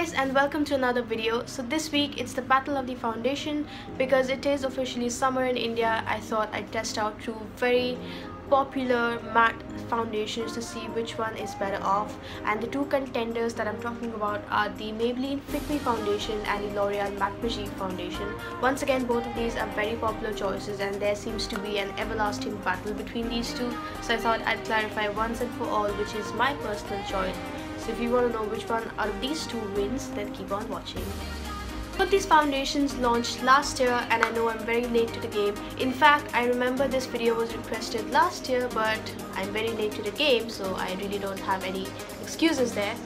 guys, and welcome to another video. So this week it's the battle of the foundation. Because it is officially summer in India, I thought I'd test out two very popular matte foundations to see which one is better off. And the two contenders that I'm talking about are the Maybelline Fit Me foundation and the L'Oreal Mat Magique foundation. Once again, both of these are very popular choices and there seems to be an everlasting battle between these two, so I thought I'd clarify once and for all which is my personal choice. So if you want to know which one out of these two wins, then keep on watching. Both these foundations launched last year and I know I'm very late to the game. In fact, I remember this video was requested last year, but I'm very late to the game, so I really don't have any excuses there.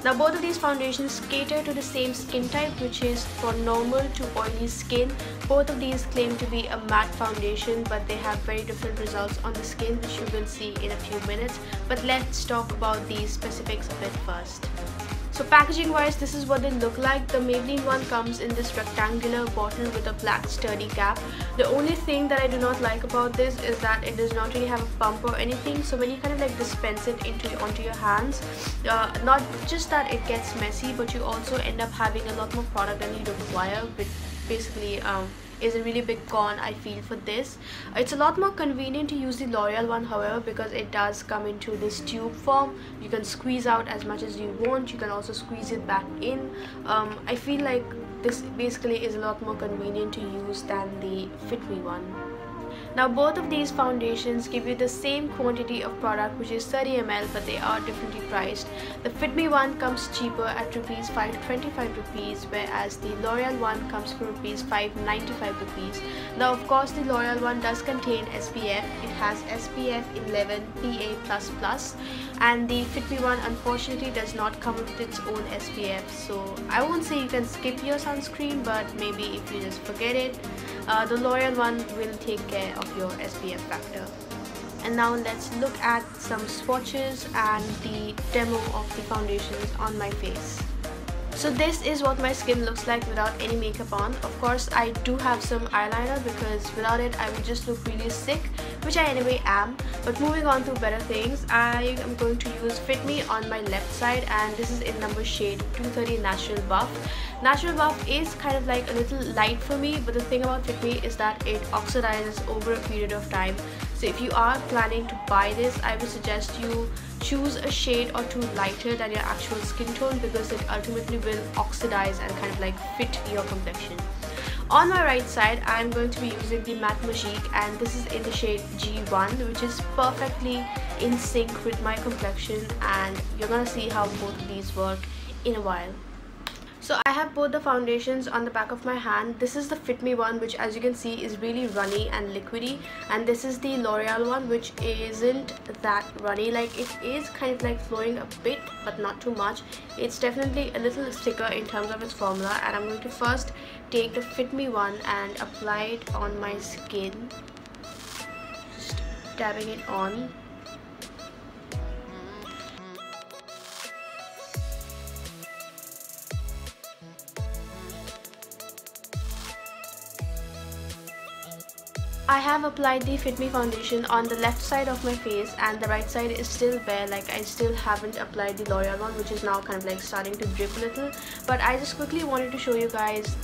Now both of these foundations cater to the same skin type, which is for normal to oily skin. Both of these claim to be a matte foundation, but they have very different results on the skin, which you will see in a few minutes. But let's talk about the specifics of it first. So packaging wise, this is what they look like. The Maybelline one comes in this rectangular bottle with a black sturdy cap. The only thing that I do not like about this is that it does not really have a pump or anything. So when you kind of like dispense it onto your hands, not just that it gets messy, but you also end up having a lot more product than you require, which basically is a really big con I feel for this. It's a lot more convenient to use the L'Oreal one, however, because it does come into this tube form. You can squeeze out as much as you want, you can also squeeze it back in. I feel like this basically is a lot more convenient to use than the Fit Me one. Now both of these foundations give you the same quantity of product, which is 30 ml, but they are differently priced. The Fit Me one comes cheaper at rupees 525 rupees, whereas the L'Oreal one comes for rupees 595 rupees. Now of course the L'Oreal one does contain SPF. It has SPF 11 PA++, and the Fit Me one unfortunately does not come with its own SPF. So I won't say you can skip your sunscreen, but maybe if you just forget it, the L'Oreal one will take care of your SPF factor. And now let's look at some swatches and the demo of the foundations on my face. So this is what my skin looks like without any makeup on. Of course, I do have some eyeliner because without it I would just look really sick, which I anyway am. But moving on to better things, I am going to use Fit Me on my left side, and this is in number shade 230 Natural Buff. Natural Buff is kind of like a little light for me, but the thing about Fit Me is that it oxidizes over a period of time. So if you are planning to buy this, I would suggest you choose a shade or two lighter than your actual skin tone, because it ultimately will oxidize and kind of like fit your complexion. On my right side, I am going to be using the Mat Magique, and this is in the shade G1, which is perfectly in sync with my complexion, and you're gonna see how both of these work in a while. So I have both the foundations on the back of my hand. This is the Fit Me one, which as you can see is really runny and liquidy, and this is the L'Oreal one, which isn't that runny. Like, it is kind of like flowing a bit but not too much. It's definitely a little thicker in terms of its formula, and I'm going to first take the Fit Me one and apply it on my skin, just dabbing it on. I have applied the Fit Me foundation on the left side of my face, and the right side is still bare. Like, I still haven't applied the L'Oreal one, which is now kind of like starting to drip a little. But I just quickly wanted to show you guys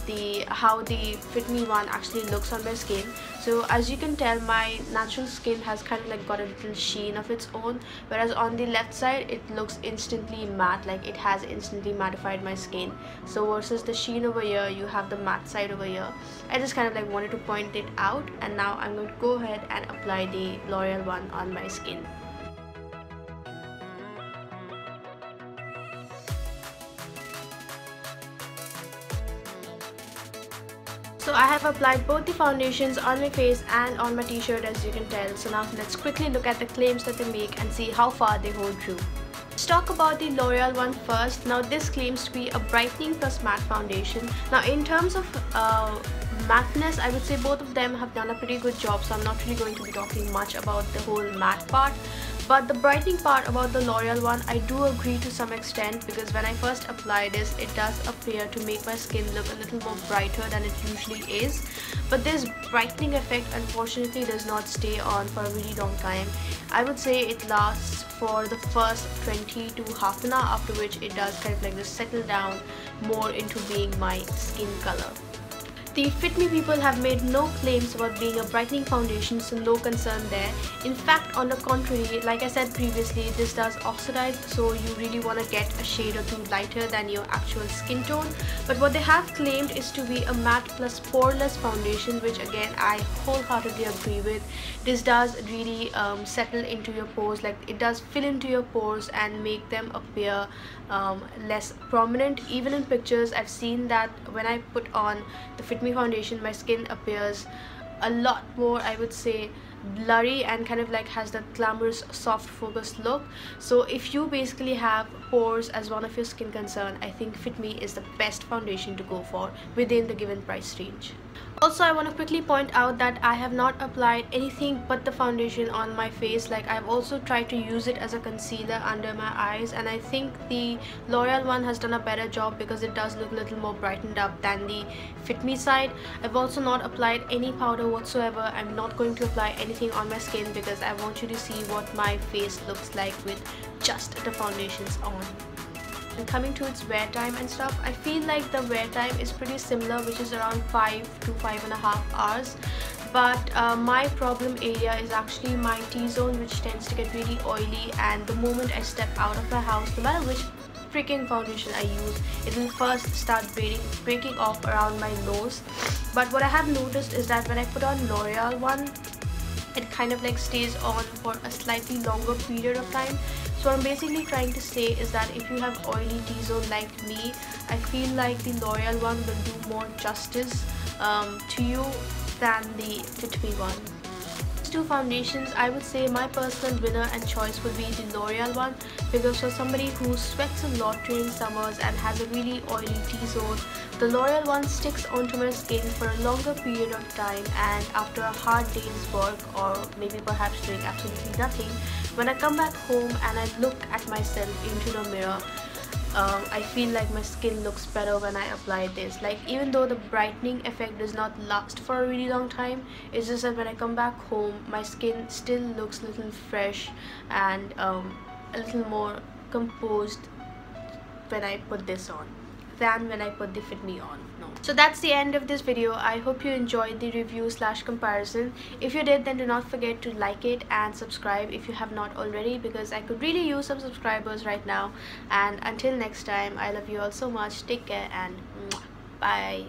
how the Fit Me one actually looks on my skin. So as you can tell, my natural skin has kind of like got a little sheen of its own, whereas on the left side it looks instantly matte, like it has instantly mattified my skin. So versus the sheen over here, you have the matte side over here. I just kind of like wanted to point it out, and now I'm going to go ahead and apply the L'Oreal one on my skin. So I have applied both the foundations on my face and on my t-shirt, as you can tell. So now let's quickly look at the claims that they make and see how far they hold true. Let's talk about the L'Oreal one first. Now this claims to be a brightening plus matte foundation. Now in terms of mattness, I would say both of them have done a pretty good job, so I'm not really going to be talking much about the whole matte part. But the brightening part about the L'Oreal one, I do agree to some extent, because when I first apply this, it does appear to make my skin look a little more brighter than it usually is. But this brightening effect unfortunately does not stay on for a really long time. I would say it lasts for the first 20 to half an hour, after which it does kind of like just settle down more into being my skin color. The Fit Me people have made no claims about being a brightening foundation, so no concern there. In fact, on the contrary, like I said previously, this does oxidize, so you really want to get a shade or two lighter than your actual skin tone. But what they have claimed is to be a matte plus poreless foundation, which again I wholeheartedly agree with. This does really settle into your pores, like it does fill into your pores and make them appear less prominent. Even in pictures, I've seen that when I put on the Fit Me foundation, my skin appears a lot more, I would say, blurry and kind of like has that glamorous soft focused look. So if you basically have pores as one of your skin concern, I think Fit Me is the best foundation to go for within the given price range. Also, I want to quickly point out that I have not applied anything but the foundation on my face. Like, I've also tried to use it as a concealer under my eyes, and I think the L'Oreal one has done a better job because it does look a little more brightened up than the Fit Me side. I've also not applied any powder whatsoever. I'm not going to apply anything on my skin because I want you to see what my face looks like with just the foundations on. And coming to its wear time and stuff, I feel like the wear time is pretty similar, which is around 5 to 5.5 hours. But my problem area is actually my T-zone, which tends to get really oily, and the moment I step out of my house, no matter which freaking foundation I use, it will first start breaking off around my nose. But what I have noticed is that when I put on L'Oreal one, it kind of like stays on for a slightly longer period of time. So what I'm basically trying to say is that if you have oily T-zone like me, I feel like the L'Oreal one will do more justice to you than the Fit Me one. These two foundations, I would say my personal winner and choice would be the L'Oreal one, because for somebody who sweats a lot during summers and has a really oily T-zone, the L'Oreal one sticks onto my skin for a longer period of time, and after a hard day's work, or maybe perhaps doing absolutely nothing, when I come back home and I look at myself into the mirror, I feel like my skin looks better when I apply this. Like, even though the brightening effect does not last for a really long time, it's just that when I come back home, my skin still looks a little fresh and a little more composed when I put this on than when I put the Fit Me on. No. So that's the end of this video. I hope you enjoyed the review / comparison. If you did, then do not forget to like it and subscribe if you have not already, because I could really use some subscribers right now. And until next time, I love you all so much. Take care and bye.